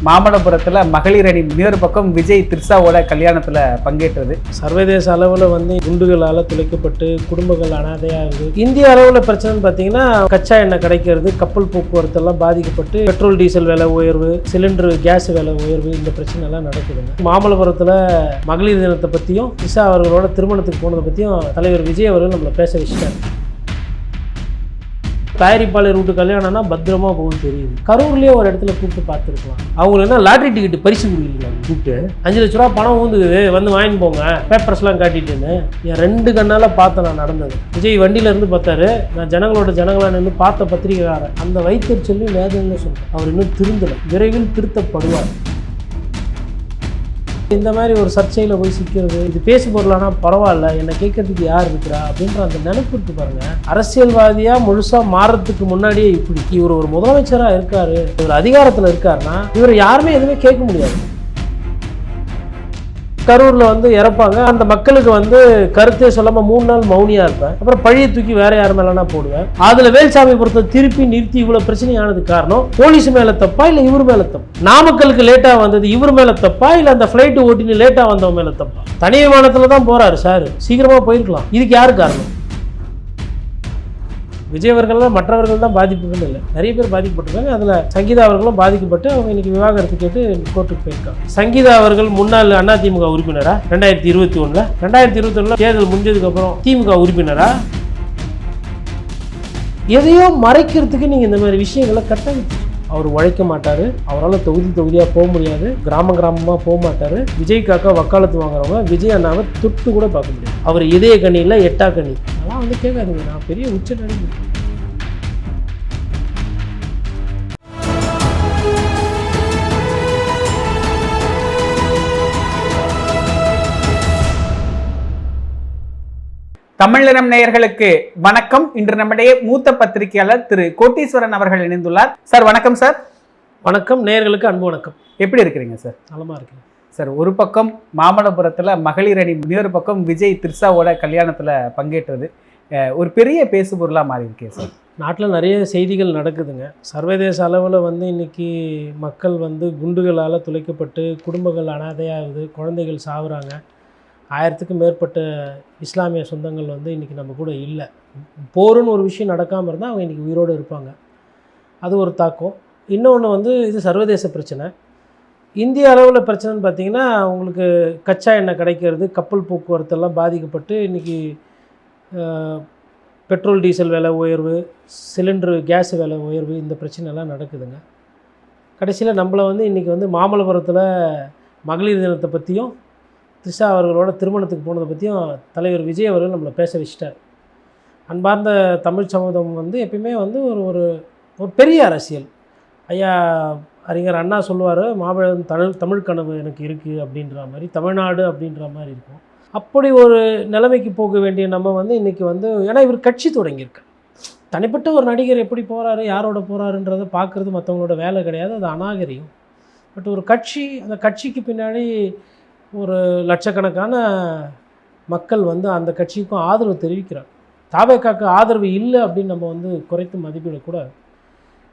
மாமல்லபுரத்தில் மகளிர் அணி இன்னொரு பக்கம் விஜய் த்ரிஷாவோட கல்யாணத்தில் பங்கேற்றது. சர்வதேச அளவில் வந்து குண்டுகளால் துளைக்கப்பட்டு குடும்பங்கள் அனாதையாகுது. இந்திய அளவில் பிரச்சனைன்னு பார்த்தீங்கன்னா கச்சா எண்ணெய் கிடைக்கிறது, கப்பல் போக்குவரத்து எல்லாம் பாதிக்கப்பட்டு பெட்ரோல் டீசல் விலை உயர்வு, சிலிண்டர் கேஸ் விலை உயர்வு, இந்த பிரச்சனை எல்லாம் நடக்குதுங்க. மாமல்லபுரத்தில் மகளிர் தினத்தை பற்றியும் த்ரிஷா அவர்களோட திருமணத்துக்கு போனதை பற்றியும் தலைவர் விஜய் அவர்கள் நம்மளை பேச வச்சுட்டார். தயாரிப்பாளர் வீட்டு கல்யாணம்னா பத்திரமா போகும் தெரியுது. கரூர்லேயே ஒரு இடத்துல கூப்பிட்டு பார்த்துருக்கலாம். அவங்க என்ன லாட்ரி டிக்கெட் பரிசு கொடுக்கலாம் கூப்பிட்டு 5 லட்ச ரூபா பணம் வந்து வாங்கிட்டு போங்க பேப்பர்ஸ்லாம் காட்டிட்டுன்னு என் 2 கண்ணால் பார்த்தேன். நான் நடந்தது விஜய் வண்டியில இருந்து பார்த்தாரு. நான் ஜனங்களா நின்று பார்த்த பத்திரிகைக்காரன் அந்த வைத்தறிச்சொல்லி வேதனைன்னு சொல்றேன். அவர் இன்னும் திருந்தலை, விரைவில் திருத்தப்படுவார். இந்த மாதிரி ஒரு சர்ச்சையில் போய் சிக்கிறது, இது பேசு பொருளானா பரவாயில்ல, என்னை கேட்கறதுக்கு யார் இருக்கிறா அப்படின்ற அந்த நினைப்பு இருக்கு பாருங்க. அரசியல்வாதியா முழுசா மாறதுக்கு முன்னாடியே இப்படி இவர் ஒரு முதலமைச்சரா இருக்காரு, இவர் அதிகாரத்தில் இருக்காருன்னா இவர் யாருமே எதுவுமே கேட்க முடியாது. கரூர்ல வந்து இறப்பாங்க, அந்த மக்களுக்கு வந்து கருத்தே சொல்லாம 3 நாள் மௌனியா இருப்பேன். அப்புறம் பழிய தூக்கி வேற யார் மேலனா போடுவேன். அதுல வேல்சாமி பொறுத்த திருப்பி நிறுத்தி இவ்வளவு பிரச்சனையானது காரணம் போலீஸ் மேல தப்பா இல்ல இவர் மேல தப்பா? நாமக்கலுக்கு லேட்டா வந்தது இவர் மேல தப்பா இல்ல அந்த பிளைட் ஓட்டின்னு லேட்டா வந்தவங்க மேல தப்பா? தனி விமானத்துல தான் போறாரு சார், சீக்கிரமா போயிருக்கலாம். இதுக்கு யாரு காரணம்? விஜய் அவர்கள் மற்றவர்கள் தான் பாதிப்புகள் இல்லை, நிறைய பேர் பாதிக்கப்பட்டிருக்காங்க. அதில் சங்கீதா அவர்களும் பாதிக்கப்பட்டு அவங்க இன்னைக்கு விவாகரத்து கேட்டு கோர்ட்டுக்கு போயிருக்காங்க. சங்கீதா அவர்கள் முன்னாள் அதிமுக உறுப்பினரா 2021 2021 தேர்தல் முடிஞ்சதுக்கப்புறம் திமுக உறுப்பினரா? எதையோ மறைக்கிறதுக்கு நீங்கள் இந்த மாதிரி விஷயங்களை கட்டமைச்சு அவர் உழைக்க மாட்டார், அவரால் தொகுதியாக போக முடியாது, கிராமமாக போக மாட்டார். விஜய்க்காக வக்காலத்து வாங்குறவங்க விஜய் அண்ணாவை தொட்டு கூட பார்க்க முடியாது. அவர் இதய கனி இல்லை எட்டா கனி, அதெல்லாம் வந்து கேட்காதுங்க. நான் பெரிய உச்ச நடிகை. தமிழ் நிறம் நேயர்களுக்கு வணக்கம். இன்று நம்முடைய மூத்த பத்திரிகையாளர் திரு கோட்டீஸ்வரன் அவர்கள் இணைந்துள்ளார். சார் வணக்கம். சார் வணக்கம். நேயர்களுக்கு அன்பு வணக்கம். எப்படி இருக்கிறீங்க சார்? நலமா இருக்கேன் சார். ஒரு பக்கம் மாமல்லபுரத்தில் மகளிர் அணி, இன்னொரு பக்கம் விஜய் த்ரிஷாவோட கல்யாணத்தில் பங்கேற்றது ஒரு பெரிய பேசு பொருளாக மாறி இருக்கேன் சார். நாட்டில் நிறைய செய்திகள் நடக்குதுங்க. சர்வதேச அளவில் வந்து இன்றைக்கி மக்கள் வந்து குண்டுகளால் துளைக்கப்பட்டு குடும்பங்கள் அனாதையாகுது, குழந்தைகள் சாகுறாங்க. 1000க்கும் மேற்பட்ட இஸ்லாமிய சொந்தங்கள் வந்து இன்றைக்கி நம்ம கூட இல்லை. போருன்னு ஒரு விஷயம் நடக்காமல் இருந்தால் அவங்க இன்றைக்கி உயிரோடு இருப்பாங்க. அது ஒரு தாக்கம். இன்னொன்று வந்து இது சர்வதேச பிரச்சனை. இந்திய அளவில் பிரச்சனைன்னு பார்த்திங்கன்னா உங்களுக்கு கச்சா எண்ணெய் கிடைக்கிறது, கப்பல் போக்குவரத்தெல்லாம் பாதிக்கப்பட்டு இன்றைக்கி பெட்ரோல் டீசல் விலை உயர்வு, சிலிண்டரு கேஸ் விலை உயர்வு, இந்த பிரச்சனைலாம் நடக்குதுங்க. கடைசியில் நம்மளை வந்து இன்றைக்கி வந்து மாமல்லபுரத்தில் மகளிர் தினத்தை பற்றியும் த்ரிஷா அவர்களோட திருமணத்துக்கு போனதை பற்றியும் தலைவர் விஜய் அவர்கள் நம்மளை பேச வச்சுட்டார். அன்பார்ந்த தமிழ் சமூகம் வந்து எப்பயுமே வந்து ஒரு பெரிய அரசியல். ஐயா அறிஞர் அண்ணா சொல்லுவார், மாபெரும் தமிழ் கனவு எனக்கு இருக்குது அப்படின்ற மாதிரி, தமிழ்நாடு அப்படின்ற மாதிரி இருக்கும். அப்படி ஒரு நிலைமைக்கு போக வேண்டிய நம்ம வந்து இன்றைக்கி வந்து, ஏன்னா இவர் கட்சி தொடங்கியிருக்கார். தனிப்பட்ட ஒரு நடிகர் எப்படி போகிறாரு, யாரோட போகிறாருன்றதை பார்க்குறது மற்றவங்களோட வேலை கிடையாது, அது அநாகரிகம். பட் ஒரு கட்சி, அந்த கட்சிக்கு பின்னாடி ஒரு லட்சக்கணக்கான மக்கள் வந்து அந்த கட்சிக்கும் ஆதரவு தெரிவிக்கிறாங்க. தாவேக்காக்கு ஆதரவு இல்லை அப்படின்னு நம்ம வந்து குறைத்து மதிப்பிடக்கூடாது.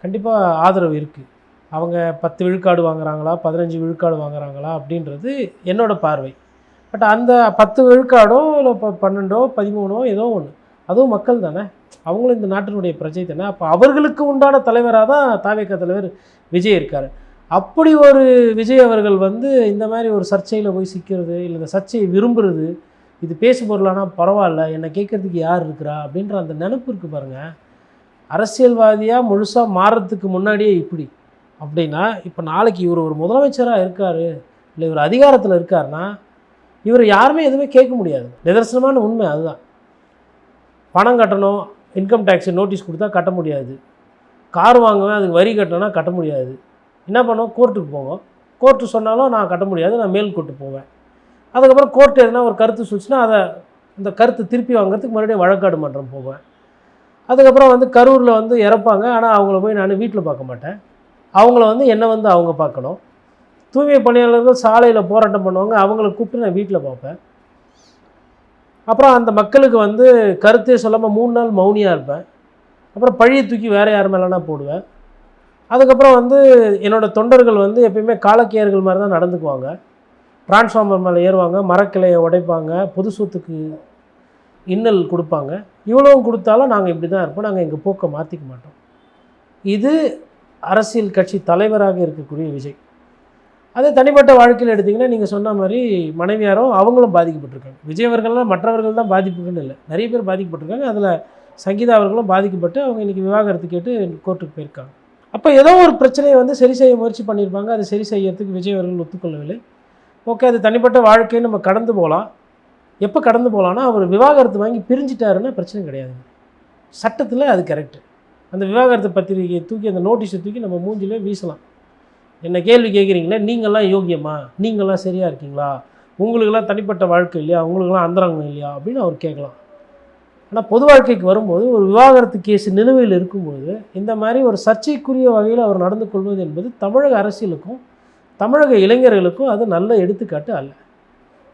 கண்டிப்பாக ஆதரவு இருக்குது. அவங்க 10 விழுக்காடு வாங்குறாங்களா 15 விழுக்காடு வாங்குறாங்களா அப்படின்றது என்னோடய பார்வை. பட் அந்த 10 விழுக்காடோ இல்லை 12 13 ஏதோ ஒன்று, அதுவும் மக்கள் தானே, அவங்களும் இந்த நாட்டினுடைய பிரஜை தானே. அப்போ அவர்களுக்கு உண்டான தலைவராக தான் தாவேக்கா தலைவர் விஜய் இருக்கார். அப்படி ஒரு விஜய் அவர்கள் வந்து இந்த மாதிரி ஒரு சர்ச்சையில் போய் சிக்கிறது, இல்லை இந்த சர்ச்சையை விரும்புகிறது, இது பேசு பொருளானா பரவாயில்ல, என்னை கேட்கறதுக்கு யார் இருக்கிறா அப்படின்ற அந்த நினைப்பு இருக்குது பாருங்கள். அரசியல்வாதியாக முழுசாக மாறுறதுக்கு முன்னாடியே இப்படி அப்படின்னா, இப்போ நாளைக்கு இவர் ஒரு முதலமைச்சராக இருக்கார், இல்லை இவர் அதிகாரத்தில் இருக்காருன்னா இவர் யாருமே எதுவுமே கேட்க முடியாது. நிதர்சனமான உண்மை அதுதான். பணம் கட்டணும், இன்கம் டேக்ஸ் நோட்டீஸ் கொடுத்தா கட்ட முடியாது. கார் வாங்குவேன், அதுக்கு வரி கட்டணும்னா கட்ட முடியாது. என்ன பண்ணுவோம், கோர்ட்டுக்கு போவோம். கோர்ட்டு சொன்னாலும் நான் கட்ட முடியாது, நான் மேல் கோர்ட்டு போவேன். அதுக்கப்புறம் கோர்ட்டு எதுனா ஒரு கருத்து சொல்லிச்சுன்னா அதை இந்த கருத்து திருப்பி வாங்குறதுக்கு மறுபடியும் வழக்காடு மன்றம் போவேன். அதுக்கப்புறம் வந்து கரூரில் வந்து இறப்பாங்க, ஆனால் அவங்கள போய் நான் வீட்டில் பார்க்க மாட்டேன், அவங்கள வந்து என்னை வந்து அவங்க பார்க்கணும். தூய்மை பணியாளர்கள் சாலையில் போராட்டம் பண்ணுவாங்க, அவங்கள கூப்பிட்டு நான் வீட்டில் பார்ப்பேன். அப்புறம் அந்த மக்களுக்கு வந்து கருத்தே சொல்லாமல் 3 நாள் மௌனியாக இருப்பேன். அப்புறம் பழியை தூக்கி வேறு யார் மேலனா போடுவேன். அதுக்கப்புறம் வந்து என்னோடய தொண்டர்கள் வந்து எப்பயுமே காலக்கேயர்கள் மாதிரி தான் நடந்துக்குவாங்க. டிரான்ஸ்ஃபார்மர் மேலே ஏறுவாங்க, மரக்கிளையை உடைப்பாங்க, பொது சொத்துக்கு இன்னல் கொடுப்பாங்க. இவ்வளவும் கொடுத்தாலும் நாங்கள் இப்படி தான் இருப்போம், நாங்கள் எங்கள் போக்கை மாற்றிக்க மாட்டோம். இது அரசியல் கட்சி தலைவராக இருக்கக்கூடிய விஜய். அதே தனிப்பட்ட வாழ்க்கையில் எடுத்திங்கன்னா நீங்கள் சொன்ன மாதிரி மனைவியாரோ அவங்களும் பாதிக்கப்பட்டிருக்காங்க. விஜய் அவர்கள்லாம் மற்றவர்கள் தான் பாதிப்புகள் இல்லை, நிறைய பேர் பாதிக்கப்பட்டிருக்காங்க. அதில் சங்கீதா அவர்களும் பாதிக்கப்பட்டு அவங்க இன்றைக்கி விவாகரத்து கேட்டு கோர்ட்டுக்கு போயிருக்காங்க. அப்போ ஏதோ ஒரு பிரச்சனையை வந்து சரி செய்ய முயற்சி பண்ணியிருப்பாங்க. அதை சரி செய்யறதுக்கு விஜய் அவர்கள் ஒத்துக்கொள்ளவில்லை. ஓகே, அது தனிப்பட்ட வாழ்க்கையை நம்ம கடந்து போகலாம். எப்போ கடந்து போகலான்னா, அவர் விவாகரத்து வாங்கி பிரிஞ்சிட்டாருன்னா பிரச்சனை கிடையாது. சட்டத்தில் அது கரெக்டு. அந்த விவாகரத்து பத்திரிகையை தூக்கி, அந்த நோட்டீஸை தூக்கி நம்ம மூஞ்சிலே வீசலாம். என்ன கேள்வி கேட்குறீங்களே, நீங்கள்லாம் யோகியமா, நீங்கள்லாம் சரியாக இருக்கீங்களா, உங்களுக்கெல்லாம் தனிப்பட்ட வாழ்க்கை இல்லையா, உங்களுக்கெல்லாம் அந்தரங்கம் இல்லையா அப்படின்னு அவர் கேட்கலாம். ஆனால் பொது வாழ்க்கைக்கு வரும்போது, ஒரு விவாகரத்து கேஸ் நிலுவையில் இருக்கும்போது இந்த மாதிரி ஒரு சர்ச்சைக்குரிய வகையில் அவர் நடந்து கொள்வது என்பது தமிழக அரசியலுக்கும் தமிழக இளைஞர்களுக்கும் அது நல்ல எடுத்துக்காட்டு அல்ல.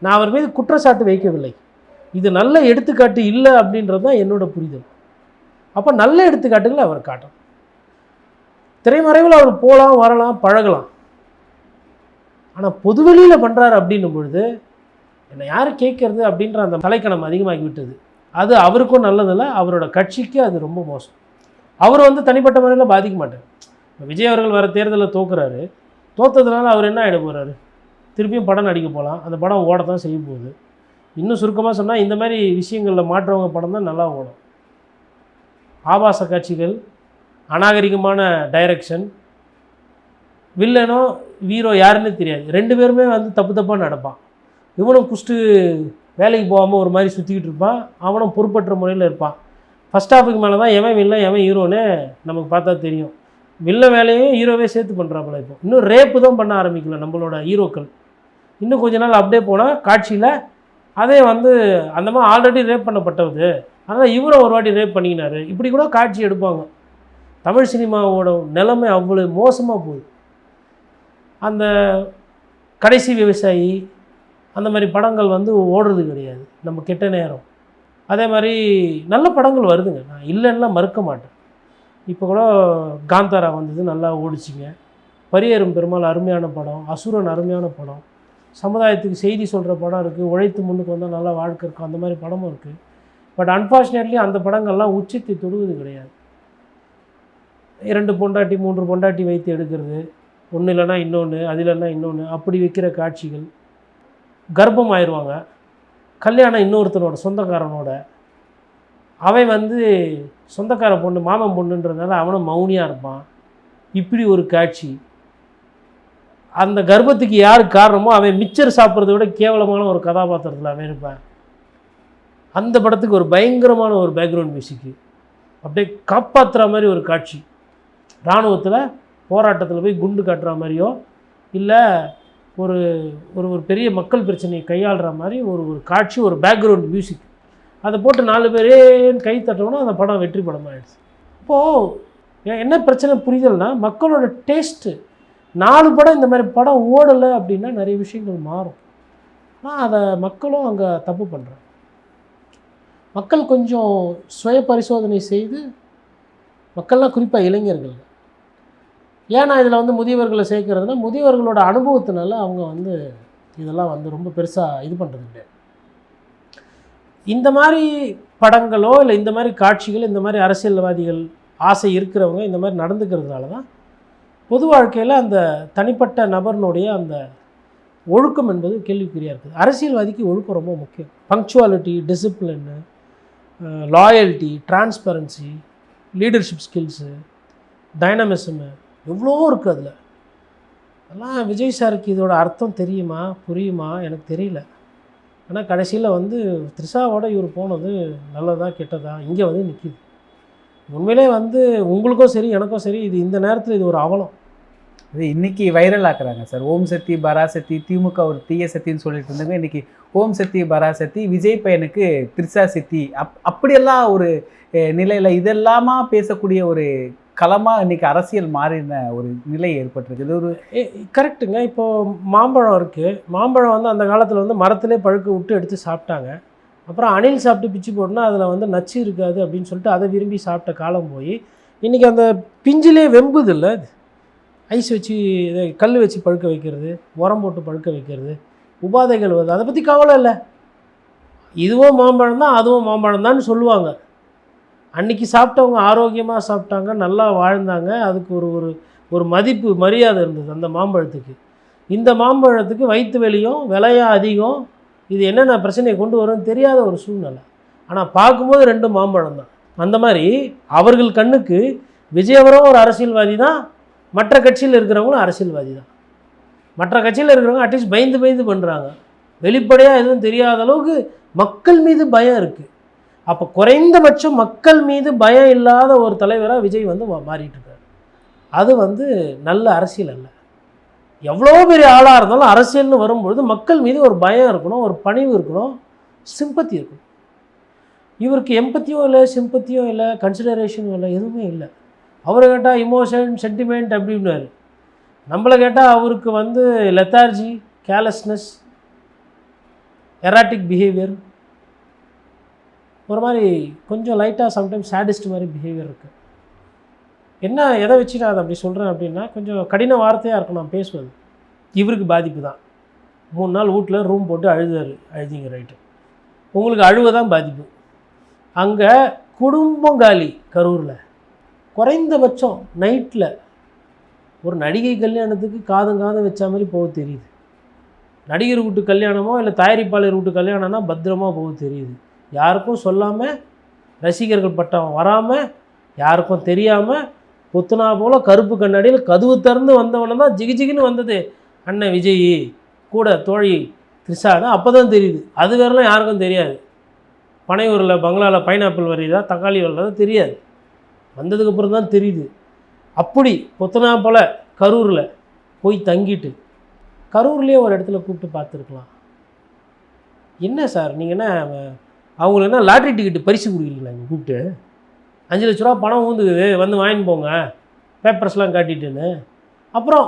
நான் அவர் மீது குற்றச்சாட்டு வைக்கவில்லை, இது நல்ல எடுத்துக்காட்டு இல்லை அப்படின்றது தான் என்னோட புரிதல். அப்போ நல்ல எடுத்துக்காட்டுகளை அவர் காட்டும். திரைமறைவில் அவர் போகலாம், வரலாம், பழகலாம். ஆனால் பொதுவெளியில் பண்ணுறாரு அப்படின்னும் பொழுது என்னை யார் கேட்கறது அப்படின்ற அந்த தலைக்கணம் அதிகமாகி விட்டது. அது அவருக்கும் நல்லதில்லை, அவரோட கட்சிக்கு அது ரொம்ப மோசம். அவர் வந்து தனிப்பட்ட முறையில் பாதிக்க மாட்டார். விஜய் அவர்கள் வர தேர்தலில் தோக்குறாரு, தோற்றதுனால அவர் என்ன ஆகிட போகிறாரு? திருப்பியும் படம் நடிக்க போகலாம், அந்த படம் ஓடத்தான் செய்ய போகுது. இன்னும் சுருக்கமாக சொன்னால் இந்த மாதிரி விஷயங்களில் மாற்றவங்க படம் தான் நல்லா ஓடும். ஆபாச காட்சிகள், அநாகரிகமான டைரக்ஷன், வில்லனோ ஹீரோ யாருன்னு தெரியாது, ரெண்டு பேருமே வந்து தப்பு தப்பாக நடப்பான். இவனும் குஸ்ட்டு வேலைக்கு போகாமல் ஒரு மாதிரி சுற்றிக்கிட்டு இருப்பான், அவனும் பொறுப்பற்ற முறையில் இருப்பான். ஃபஸ்ட் ஹாஃபுக்கு மேலே தான் எவன் வில்லன் எவன் ஹீரோன்னு நமக்கு பார்த்தா தெரியும். வில்ல வேலையும் ஹீரோவே சேர்த்து பண்ணுறாப்புல. இப்போ இன்னும் ரேப்பு தான் பண்ண ஆரம்பிக்கல நம்மளோட ஹீரோக்கள். இன்னும் கொஞ்ச நாள் அப்படியே போனால் காட்சியில் அதே வந்து அந்த மாதிரி ஆல்ரெடி ரேப் பண்ணப்பட்டது, அதனால் இவரை ஒரு வாட்டி ரேப் பண்ணிக்கினாரு, இப்படி கூட காட்சி எடுப்பாங்க. தமிழ் சினிமாவோட நிலைமை அவ்வளோ மோசமாக போகுது. அந்த கடைசி விவசாயி அந்த மாதிரி படங்கள் வந்து ஓடுறது கிடையாது நம்ம கெட்ட நேரம். அதே மாதிரி நல்ல படங்கள் வருதுங்க, நான் இல்லைன்னா மறுக்க மாட்டேன். இப்போ கூட காந்தாரா வந்தது, நல்லா ஓடிச்சிங்க. பரியேறும் பெருமாள் அருமையான படம், அசுரன் அருமையான படம், சமுதாயத்துக்கு செய்தி சொல்கிற படம் இருக்குது, உழைத்து முன்னுக்கு வந்தால் நல்லா வாழ்க்கை இருக்கும், அந்த மாதிரி படமும் இருக்குது. பட் அன்ஃபார்ச்சுனேட்லி அந்த படங்கள்லாம் உச்சத்தை தொடுவது கிடையாது. 2 பொண்டாட்டி 3 பொண்டாட்டி வைத்து எடுக்கிறது, ஒன்று இல்லைன்னா இன்னொன்று, அது இல்லைன்னா இன்னொன்று, அப்படி வைக்கிற காட்சிகள். கர்ப்பம் ஆயிடுவாங்க, கல்யாணம் இன்னொருத்தனோட சொந்தக்காரனோட, அவன் வந்து சொந்தக்கார பொண்ணு மாமன் பொண்ணுன்றதுனால அவனும் மௌனியாக இருப்பான். இப்படி ஒரு காட்சி. அந்த கர்ப்பத்துக்கு யார் காரணமோ அவன் மிச்சர் சாப்பிட்றத விட கேவலமான ஒரு கதாபாத்திரத்தில் அவன் இருப்பான். அந்த படத்துக்கு ஒரு பயங்கரமான ஒரு பேக்ரவுண்ட் மியூசிக்கு, அப்படியே காப்பாற்றுற மாதிரி ஒரு காட்சி. இராணுவத்தில் போராட்டத்தில் போய் குண்டு காட்டுற மாதிரியோ இல்லை ஒரு ஒரு ஒரு பெரிய மக்கள் பிரச்சனையை கையாளுற மாதிரி ஒரு ஒரு காட்சி, ஒரு பேக்ரவுண்ட் மியூசிக். அதை போட்டு 4 பேரே கை தட்டணும், அந்த படம் வெற்றி படமாக ஆகிடுச்சு. இப்போது என்ன பிரச்சனை புரிதல்னா, மக்களோட டேஸ்ட்டு 4 படம் இந்த மாதிரி படம் ஓடலை அப்படின்னா நிறைய விஷயங்கள் மாறும். ஆனால் அதை மக்களும் அங்கே தப்பு பண்ணுறாங்க. மக்கள் கொஞ்சம் சுய பரிசோதனை செய்து, மக்கள்லாம் குறிப்பாக இளைஞர்கள், ஏன்னா இதில் வந்து முதியவர்களை சேர்க்கறதுனா முதியவர்களோட அனுபவத்தினால அவங்க வந்து இதெல்லாம் வந்து ரொம்ப பெருசாக இது பண்ணுறது கிடையாது. இந்த மாதிரி படங்களோ இல்லை இந்த மாதிரி காட்சிகள், இந்த மாதிரி அரசியல்வாதிகள் ஆசை இருக்கிறவங்க இந்த மாதிரி நடந்துக்கிறதுனால தான் பொது வாழ்க்கையில் அந்த தனிப்பட்ட நபர்னுடைய அந்த ஒழுக்கம் என்பது கேள்விக்குறியாக இருக்குது. அரசியல்வாதிக்கு ஒழுக்கம் ரொம்ப முக்கியம். பங்க்சுவாலிட்டி, டிசிப்ளின்னு, loyalty, transparency, leadership skills, dynamism, எவ்வளோ இருக்குது அதில். அதெல்லாம் விஜய் சாருக்கு இதோட அர்த்தம் தெரியுமா, புரியுமா எனக்கு தெரியல. ஆனால் கடைசியில் வந்து த்ரிஷாவோட இவர் போனது நல்லதா கெட்டதா இங்கே வந்து நிற்கிது. உண்மையிலே வந்து உங்களுக்கும் சரி எனக்கும் சரி இது இந்த நேரத்தில் இது ஒரு அவலம். இது இன்றைக்கி வைரல் ஆக்குறாங்க சார். ஓம் சக்தி பராசக்தி, திமுக ஒரு தீய சக்தின்னு சொல்லிட்டு இருந்தாங்க. இன்றைக்கி ஓம் சக்தி பராசக்தி, விஜய் பையனுக்கு த்ரிஷா சக்தி, அப்படியெல்லாம் ஒரு நிலையில் இதெல்லாமா பேசக்கூடிய ஒரு களமாக இன்றைக்கி அரசியல் மாறின ஒரு நிலை ஏற்பட்டிருக்கு. இது ஒரு கரெக்டுங்க. இப்போது மாம்பழம் இருக்குது, மாம்பழம் வந்து அந்த காலத்தில் வந்து மரத்திலே பழுக்க விட்டு எடுத்து சாப்பிட்டாங்க. அப்புறம் அணில் சாப்பிட்டு பிச்சு போட்டுனா அதில் வந்து நச்சு இருக்காது அப்படின்னு சொல்லிட்டு அதை விரும்பி சாப்பிட்ட காலம் போய் இன்றைக்கி அந்த பிஞ்சிலே வெம்புது இல்லை, ஐஸ் வச்சு இதை கல் வச்சு பழுக்க வைக்கிறது, உரம் போட்டு பழுக்க வைக்கிறது, உபாதைகள் வருது. அதை பற்றி கவலை இல்லை. இதுவும் மாம்பழம் தான், அதுவும் மாம்பழம் தான் சொல்லுவாங்க. அன்றைக்கி சாப்பிட்டவங்க ஆரோக்கியமாக சாப்பிட்டாங்க, நல்லா வாழ்ந்தாங்க. அதுக்கு ஒரு ஒரு ஒரு மதிப்பு மரியாதை இருந்தது அந்த மாம்பழத்துக்கு. இந்த மாம்பழத்துக்கு வயிற்று வலியும் விலையும் அதிகம், இது என்னென்ன பிரச்சனையை கொண்டு வரும்னு தெரியாத ஒரு சூழ்நிலை. ஆனால் பார்க்கும்போது ரெண்டும் மாம்பழம் தான். அந்த மாதிரி அவர்கள் கண்ணுக்கு விஜயவரும் ஒரு அரசியல்வாதி தான், மற்ற கட்சியில் இருக்கிறவங்களும் அரசியல்வாதி தான். மற்ற கட்சியில் இருக்கிறவங்க அட்லீஸ்ட் பயந்து பயந்து பண்ணுறாங்க, வெளிப்படையாக எதுவும் தெரியாத அளவுக்கு மக்கள் மீது பயம் இருக்குது. அப்போ குறைந்தபட்சம் மக்கள் மீது பயம் இல்லாத ஒரு தலைவராக விஜய் வந்து மாறிட்டு இருக்காரு. அது வந்து நல்ல அரசியல் அல்ல. எவ்வளோ பெரிய ஆளாக இருந்தாலும் அரசியல்னு வரும்பொழுது மக்கள் மீது ஒரு பயம் இருக்கணும், ஒரு பணிவு இருக்கணும், சிம்பத்தி இருக்கணும். இவருக்கு எம்பத்தியும் இல்லை, சிம்பத்தியும் இல்லை, கன்சிடரேஷனும் இல்லை, எதுவுமே இல்லை. அவரை கேட்டால் இமோஷன் சென்டிமெண்ட் அப்படின்னாரு. நம்மளை கேட்டால் அவருக்கு வந்து லெத்தார்ஜி, கேர்லெஸ்னஸ், எராட்டிக் பிஹேவியர், ஒரு மாதிரி கொஞ்சம் லைட்டாக சம்டைம்ஸ் சேடிஸ்ட் மாதிரி பிஹேவியர் இருக்குது. என்ன எதை வச்சு நான் அதை அப்படி சொல்கிறேன் அப்படின்னா, கொஞ்சம் கடின வார்த்தையாக இருக்கும் நான் பேசுவது. இவருக்கு பாதிப்பு தான். 3 நாள் வீட்டில் ரூம் போட்டு அழுதிங்க ரைட்டு. உங்களுக்கு அழுவதான் பாதிப்பு. அங்கே குடும்பம் காலி. கரூரில் குறைந்தபட்சம் நைட்டில் ஒரு நடிகை கல்யாணத்துக்கு காதம் வச்ச மாதிரி போக தெரியுது. நடிகர் வீட்டு கல்யாணமோ இல்லை தயாரிப்பாளர் வீட்டு கல்யாணம்னா பத்திரமா போக தெரியுது. யாருக்கும் சொல்லாமல், ரசிகர்கள் பட்டம் வராமல், யாருக்கும் தெரியாமல், பொத்துனா போல் கருப்பு கண்ணாடியில் கதவு திறந்து வந்தவன தான் ஜிகின்னு வந்தது அண்ணன் விஜய் கூட தோழி த்ரிஷான்னு. அப்போ தான் தெரியுது. அது வேறெல்லாம் யாருக்கும் தெரியாது. பனையூரில் பங்களாவில் பைனாப்பிள் வருதா தக்காளி வரதா தெரியாது. வந்ததுக்கப்புறம் தான் தெரியுது. அப்படி பொத்துனா போல் கரூரில் போய் தங்கிட்டு கரூர்லேயே ஒரு இடத்துல கூப்பிட்டு பார்த்துருக்கலாம். என்ன சார் நீங்கள் என்ன அவங்களுக்கு என்ன லாட்ரி டிக்கெட்டு பரிசு கொடுக்குறீங்களா? இங்கே கூப்பிட்டு 5 லட்ச ரூபா பணம் ஊந்துக்குது, வந்து வாங்கின்னு போங்க பேப்பர்ஸ்லாம் காட்டிட்டுன்னு. அப்புறம்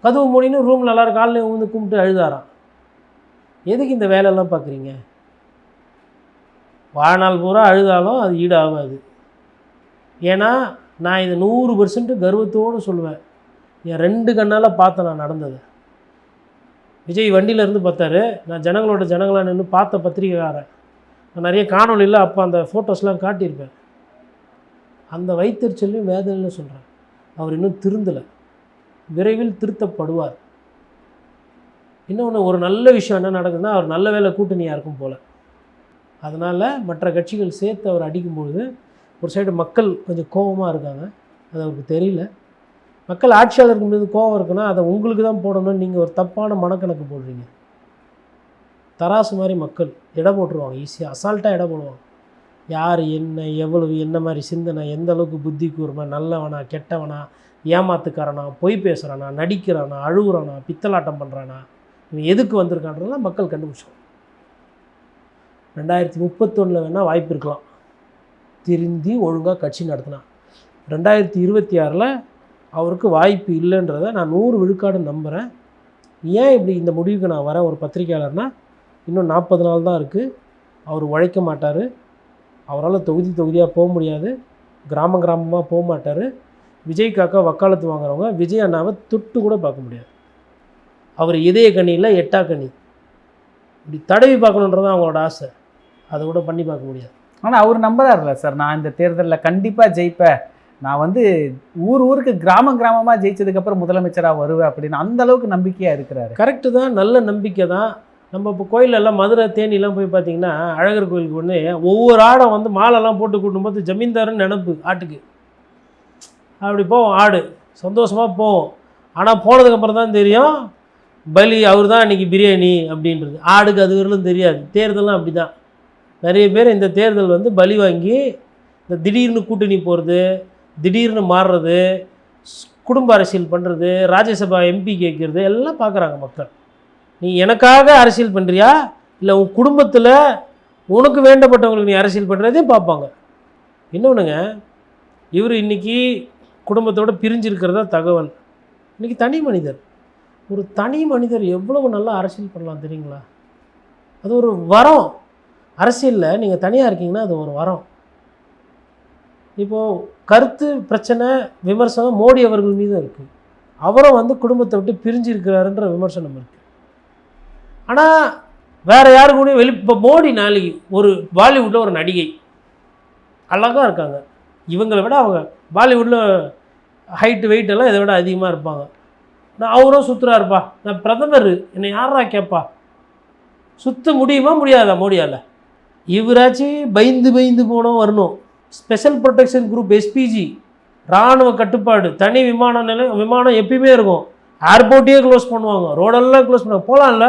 கதவு மூடின்னு ரூமில் எல்லோரும் காலையில் ஊந்து கும்பிட்டு அழுதாராம். எதுக்கு இந்த வேலையெல்லாம் பார்க்குறீங்க? வாழ்நாள் பூரா அழுதாலும் அது ஈடு ஆகாது. ஏன்னா நான் இதை 100% கர்வத்தோடு சொல்லுவேன். என் 2 கண்ணால் பார்த்தேன் நான் நடந்ததை. விஜய் வண்டியிலேருந்து பார்த்தாரு, நான் ஜனங்களாக நின்று பார்த்த பத்திரிகைக்காரன். நான் நிறைய காணொலியில் அப்போ அந்த ஃபோட்டோஸ்லாம் காட்டியிருப்பேன். அந்த வைத்தறிச்சலையும் வேதனைன்னு சொல்கிறேன். அவர் இன்னும் திருந்தலை, விரைவில் திருத்தப்படுவார். இன்னொன்று, ஒரு நல்ல விஷயம் என்ன நடக்குதுன்னா, அவர் நல்ல வேலை கூட்டணியாக இருக்கும் போல். அதனால் மற்ற கட்சிகள் சேர்த்து அவர் அடிக்கும்பொழுது ஒரு சைடு மக்கள் கொஞ்சம் கோபமாக இருக்காங்க. அது அவருக்கு தெரியல. மக்கள் ஆட்சியாளருக்கு மீது கோபம் இருக்குன்னா அதை உங்களுக்கு தான் போடணும்னு நீங்கள் ஒரு தப்பான மனக்கணக்கு போடுறீங்க. தராசு மாதிரி மக்கள் எடை போட்டுருவாங்க, ஈஸியாக அசால்ட்டாக எடை போடுவாங்க. யார் என்ன, எவ்வளவு, என்ன மாதிரி சிந்தனை, எந்த அளவுக்கு புத்தி கூர்மை, நல்லவனா கெட்டவனா, ஏமாத்துக்காரனா, பொய் பேசுகிறானா, நடிக்கிறானா, அழுகுறானா, பித்தலாட்டம் பண்ணுறானா, இவன் எதுக்கு வந்திருக்கான்றதெல்லாம் மக்கள் கண்டுபிடிச்சோம். 2031 வேணால் வாய்ப்பு இருக்கலாம், திருந்தி ஒழுங்காக கட்சி நடத்தினா. 2026 அவருக்கு வாய்ப்பு இல்லைன்றதை நான் 100 விழுக்காடு நம்புகிறேன். ஏன் இப்படி இந்த முடிவுக்கு நான் வரேன் ஒரு பத்திரிக்கையாளர்னா, இன்னும் 40 நாள் தான் இருக்குது. அவர் உழைக்க மாட்டார், அவரால் தொகுதியாக போக முடியாது, கிராமமாக போக மாட்டார். விஜய் காக்கா வக்காலத்து வாங்குறவங்க விஜய் அண்ணாவை தொட்டு கூட பார்க்க முடியாது. அவர் இதய கண்ணியில் 8ஆம் கண்ணி இப்படி தடவி பார்க்கணுன்றதான் அவங்களோட ஆசை. அதை கூட பண்ணி பார்க்க முடியாது. ஆனால் அவர் நம்புறாருல்ல சார், நான் இந்த தேர்தலில் கண்டிப்பாக ஜெயிப்பேன், நான் வந்து ஊருக்கு கிராமமாக ஜெயிச்சதுக்கப்புறம் முதலமைச்சராக வருவேன் அப்படின்னு அந்த அளவுக்கு நம்பிக்கையாக இருக்கிறாரு. கரெக்டு தான், நல்ல நம்பிக்கை தான். நம்ம இப்போ கோயிலெல்லாம் மதுரை தேனிலாம் போய் பார்த்திங்கன்னா அழகர் கோயிலுக்கு ஒன்று ஒவ்வொரு ஆடம் வந்து மாலைலாம் போட்டு கூட்டும்போது ஜமீன்தாருன்னு நினப்பு ஆட்டுக்கு. அப்படி போவோம், ஆடு சந்தோஷமாக போவோம். ஆனால் போனதுக்கப்புறம் தான் தெரியும் பலி அவர் தான் இன்றைக்கி பிரியாணி அப்படின்றது. ஆடுக்கு அது வரலும் தெரியாது. தேர்தலாம் அப்படி தான். நிறைய பேர் இந்த தேர்தல் வந்து பலி வாங்கி இந்த திடீர்னு கூட்டணி போகிறது, திடீர்னு மாறுறது, குடும்ப அரசியல் பண்ணுறது, ராஜ்யசபா எம்பி கேட்குறது எல்லாம் பார்க்குறாங்க மக்கள். நீ எனக்காக அரசியல் பண்ணுறியா இல்லை உன் குடும்பத்தில் உனக்கு வேண்டப்பட்டவங்களுக்கு நீ அரசியல் பண்ணுறதையும் பார்ப்பாங்க. இன்னொன்றுங்க, இவர் இன்றைக்கி குடும்பத்தோடு பிரிஞ்சிருக்கிறதா தகவல். இன்றைக்கி தனி மனிதர், ஒரு தனி மனிதர் எவ்வளவு நல்லா அரசியல் பண்ணலாம் தெரியுங்களா? அது ஒரு வரம். அரசியலில் நீங்கள் தனியாக இருக்கீங்கன்னா அது ஒரு வரம். இப்போது கருத்து பிரச்சனை, விமர்சனம் மோடி அவர்கள் மீதும் இருக்குது. அவரும் வந்து குடும்பத்தை விட்டு பிரிஞ்சு இருக்கிறாருன்ற விமர்சனம் இருக்குது. ஆனால் வேறு யாரு கூட இப்போ மோடி நாளைக்கு ஒரு பாலிவுட்டில் ஒரு நடிகை அழகாக இருக்காங்க, இவங்களை விட அவங்க பாலிவுட்டில் ஹைட்டு வெயிட் எல்லாம் இதை விட அதிகமாக இருப்பாங்க. நான் அவரும் சுற்றுறாருப்பா, நான் பிரதமர், என்னை யாரா கேட்பா, சுற்ற முடியுமா முடியாதா மோடியால்? இவராச்சும் பயந்து போனோம் வரணும். ஸ்பெஷல் ப்ரொடெக்ஷன் குரூப் எஸ்பிஜி, இராணுவ கட்டுப்பாடு, தனி விமானம் எப்பயுமே இருக்கும். ஏர்போர்ட்டையே க்ளோஸ் பண்ணுவாங்க, ரோடெல்லாம் க்ளோஸ் பண்ணுவாங்க. போகலாம்ல,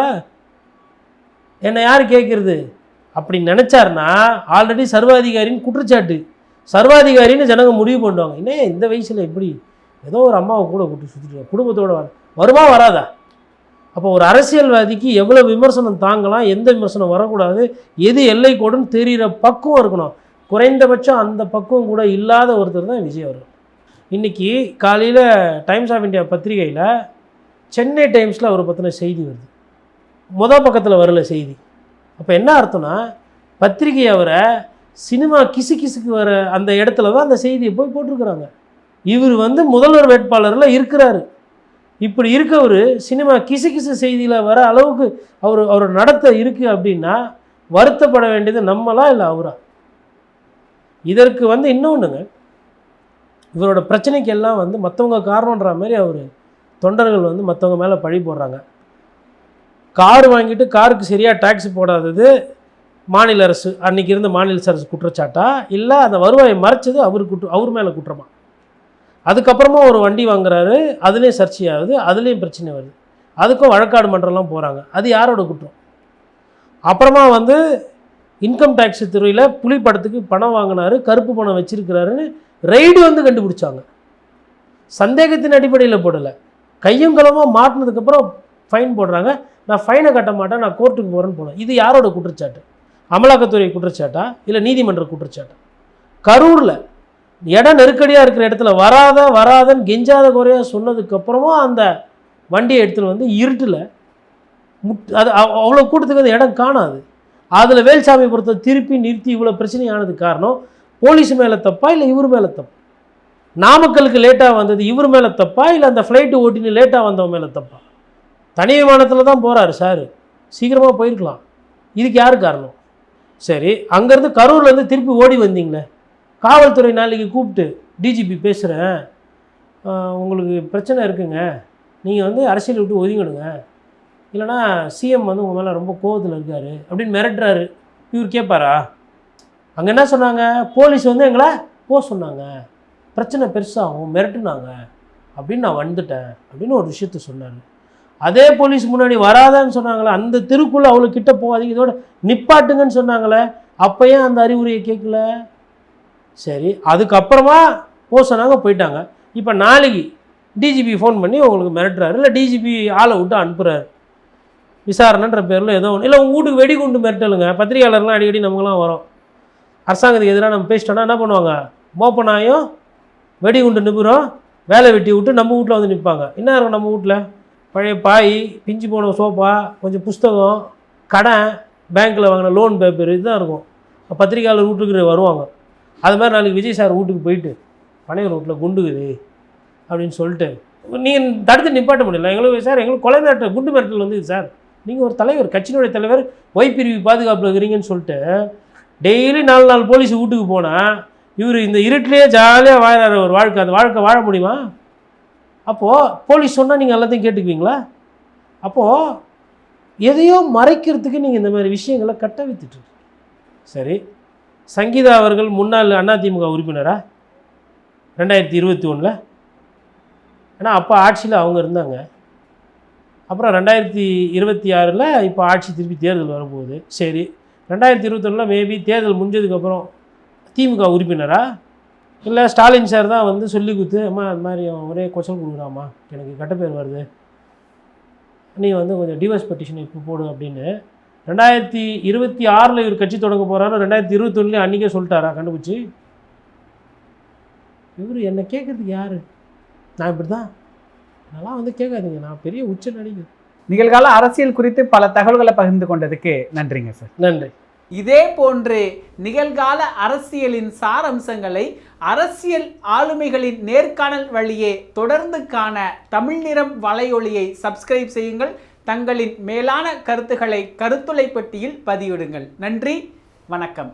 என்னை யார் கேட்குறது? அப்படி நினச்சாருன்னா ஆல்ரெடி சர்வாதிகாரின்னு குற்றச்சாட்டு, சர்வாதிகாரின்னு ஜனங்க முடிவு பண்ணுவாங்க. இன்னும் இந்த வயசில் எப்படி ஏதோ ஒரு அம்மாவை கூட கூப்பிட்டு சுற்றிட்டு குடும்பத்தோடு வருமா வராதா? அப்போ ஒரு அரசியல்வாதிக்கு எவ்வளோ விமர்சனம் தாங்கலாம், எந்த விமர்சனம் வரக்கூடாது, எது எல்லை கோடுன்னு தெரிகிற பக்குவம் இருக்கணும். குறைந்தபட்சம் அந்த பக்குவம் கூட இல்லாத ஒருத்தர் தான் விஜய் அவர்கள். இன்றைக்கி காலையில் டைம்ஸ் ஆஃப் இந்தியா பத்திரிகையில் சென்னை டைம்ஸில் அவரை பற்றின செய்தி வருது. முதல் பக்கத்தில் வரல செய்தி. அப்போ என்ன அர்த்தம்னா, பத்திரிகை அவரை சினிமா கிசுக்கு வர அந்த இடத்துல தான் அந்த செய்தியை போய் போட்டிருக்கிறாங்க. இவர் வந்து முதல்வர் வேட்பாளரில் இருக்கிறாரு. இப்படி இருக்கவர் சினிமா கிசு செய்தியில் வர அளவுக்கு அவரோட நடத்தை இருக்குது அப்படின்னா வருத்தப்பட வேண்டியது நம்மளா இல்லை அவரா? இதற்கு வந்து இன்னொன்றுங்க, இவரோட பிரச்சனைக்கு எல்லாம் வந்து மற்றவங்க காரணன்ற மாதிரி அவர் தொண்டர்கள் வந்து மற்றவங்க மேலே பழி போடுறாங்க. கார் வாங்கிட்டு காருக்கு சரியாக டேக்ஸ் போடாதது மாநில அரசு, அன்றைக்கி இருந்த மாநில அரசு குற்றச்சாட்டா, இல்லை அந்த வருவாயை மறைச்சது அவர் மேலே குற்றமா? அதுக்கப்புறமா ஒரு வண்டி வாங்குறாரு, அதுலேயும் சர்ச்சையாகுது, அதுலேயும் பிரச்சனை வருது, அதுக்கும் வழக்காடு மன்றம்லாம் போகிறாங்க. அது யாரோட குற்றம்? அப்புறமா வந்து இன்கம் டேக்ஸ் துறையில் புலி படத்துக்கு பணம் வாங்கினாரு, கருப்பு பணம் வச்சிருக்கிறாருன்னு ரெய்டு வந்து கண்டுபிடிச்சாங்க. சந்தேகத்தின் அடிப்படையில் போடலை, கையும் களமாக மாட்டினதுக்கப்புறம் ஃபைன் போடுறாங்க. நான் ஃபைனை கட்ட மாட்டேன், நான் கோர்ட்டுக்கு போகிறேன்னு போனேன். இது யாரோட குற்றச்சாட்டு? அமலாக்கத்துறை குற்றச்சாட்டா இல்லை நீதிமன்ற குற்றச்சாட்டா? கரூரில் இடம் நெருக்கடியாக இருக்கிற இடத்துல வராதன்னு கெஞ்சாத குறையாக சொன்னதுக்கப்புறமா அந்த வண்டியை எடுத்துகிட்டு வந்து இருட்டில் அது அவ்வளோ கூட்டத்துக்கு அந்த இடம் காணாது. அதில் வேல்சாமி பொறுத்த திருப்பி நிறுத்தி இவ்வளோ பிரச்சனையானதுக்கு காரணம் போலீஸ் மேலே தப்பா இல்லை இவர் மேலே தப்பா? நாமக்கலுக்கு லேட்டாக வந்தது இவர் மேலே தப்பா இல்லை அந்த ஃப்ளைட்டு ஓட்டின்னு லேட்டாக வந்தவன் மேலே தப்பா? தனி விமானத்தில் தான் போகிறாரு சார், சீக்கிரமாக போயிருக்கலாம். இதுக்கு யார் காரணம்? சரி, அங்கேருந்து கரூர்லேருந்து திருப்பி ஓடி வந்தீங்களே, காவல்துறை நாளைக்கு கூப்பிட்டு டிஜிபி பேசுகிறேன், உங்களுக்கு பிரச்சனை இருக்குங்க, நீங்கள் வந்து அரசியல் விட்டு ஒதுங்கிடுங்க, இல்லைனா சிஎம் வந்து உங்கள் மேலே ரொம்ப கோவத்தில் இருக்கார் அப்படின்னு மிரட்டுறாரு. இவர் கேட்பாரா? அங்கே என்ன சொன்னாங்க, போலீஸ் வந்து எங்களை சொன்னாங்க, பிரச்சனை பெருசாகும், மிரட்டுனாங்க, அப்படின்னு நான் வந்துட்டேன் அப்படின்னு ஒரு விஷயத்த சொன்னார். அதே போலீஸ் முன்னாடி வராதான்னு சொன்னாங்களே, அந்த தெருக்குள்ளே அவ்வளோ கிட்ட போகாதீங்க, இதோட நிப்பாட்டுங்கன்னு சொன்னாங்களே, அப்போயும் அந்த அறிவுரையை கேட்கல. சரி, அதுக்கப்புறமா சொன்னாங்க, போயிட்டாங்க. இப்போ நாளைக்கு டிஜிபி ஃபோன் பண்ணி உங்களுக்கு மிரட்டுறாரு, இல்லை டிஜிபி ஆளை விட்டு அனுப்புகிறாரு விசாரணைன்ற பேரில் ஏதோ ஒன்று, இல்லை உங்கள் வீட்டுக்கு வெடிகுண்டு மிரட்டலுங்க. பத்திரிகையாளர்லாம் அடிக்கடி நமக்குலாம் வரும், அரசாங்கத்துக்கு எதிராக நம்ம பேசிட்டோன்னா என்ன பண்ணுவாங்க, மோப்பனாயும் வெடிகுண்டு நிபுணம் வேலை வெட்டி விட்டு நம்ம வீட்டில் வந்து நிற்பாங்க. என்ன இருக்கும் நம்ம வீட்டில்? பழைய பாய், பிஞ்சு போன சோஃபா, கொஞ்சம் புஸ்தகம், கடன், பேங்க்கில் வாங்கின லோன் பேப்பர், இதுதான் இருக்கும். பத்திரிகையாளர் வீட்டுக்கு வருவாங்க. அது மாதிரி நாளைக்கு விஜய் சார் வீட்டுக்கு போயிட்டு பனையூர் வீட்டில் குண்டுக்குது அப்படின்னு சொல்லிட்டு நீங்கள் தடுத்து நிப்பாட்ட முடியல. எங்களுக்கு சார், எங்களுக்கு கொலை மிரட்டல், குண்டு மிரட்டல் வந்து சார், நீங்கள் ஒரு தலைவர், கட்சியினுடைய தலைவர், ஒய்பிரிவு பாதுகாப்பில் இருக்கிறீங்கன்னு சொல்லிட்டு டெய்லி 4 போலீஸ் வீட்டுக்கு போனால் இவர் இந்த இருட்டிலேயே ஜாலியாக வாழற ஒரு வாழ்க்கை, அந்த வாழ்க்கை வாழ முடியுமா? அப்போது போலீஸ் சொன்னால் நீங்கள் எல்லாத்தையும் கேட்டுக்குவீங்களா? அப்போது எதையோ மறைக்கிறதுக்கு நீங்கள் இந்த மாதிரி விஷயங்களை கட்ட வைத்துட்டு. சரி, சங்கீதா அவர்கள் முன்னாள் அதிமுக உறுப்பினரா 2021? ஏன்னா அப்போ ஆட்சியில் அவங்க இருந்தாங்க. அப்புறம் 2026 இப்போ ஆட்சி திருப்பி தேர்தல் வரப்போகுது. சரி, 2021 மேபி தேர்தல் முடிஞ்சதுக்கப்புறம் திமுக உறுப்பினரா, இல்லை ஸ்டாலின் சார் தான் வந்து சொல்லி கொடுத்து, அம்மா அது மாதிரி ஒரே கொச்சல் கொடுக்குறாம்மா, எனக்கு கெட்ட பேர் வருது, நீ வந்து கொஞ்சம் டிவோர்ஸ் பெட்டிஷன் இப்போ போடு அப்படின்னு 2026 இவர் கட்சி தொடங்க போகிறாரு, 2021 அன்றைக்கே சொல்லிட்டாரா கண்டுபிடிச்சி? இவர் என்னை கேட்குறதுக்கு யார்? நான் இப்படி தான், அதெல்லாம் வந்து கேட்காதீங்க, நான் பெரிய உச்ச நடிகர். நிகழ்கால அரசியல் குறித்து பல தகவல்களை பகிர்ந்து கொண்டதுக்கு நன்றிங்க சார். நன்றி. இதே போன்று நிகழ்கால அரசியலின் சாரம்சங்களை அரசியல் ஆளுமைகளின் நேர்காணல் வழியே தொடர்ந்து காண தமிழ் நிறம் வலையொலியை சப்ஸ்கிரைப் செய்யுங்கள். தங்களின் மேலான கருத்துக்களை கருத்துளை பெட்டியில் பதிவிடுங்கள். நன்றி, வணக்கம்.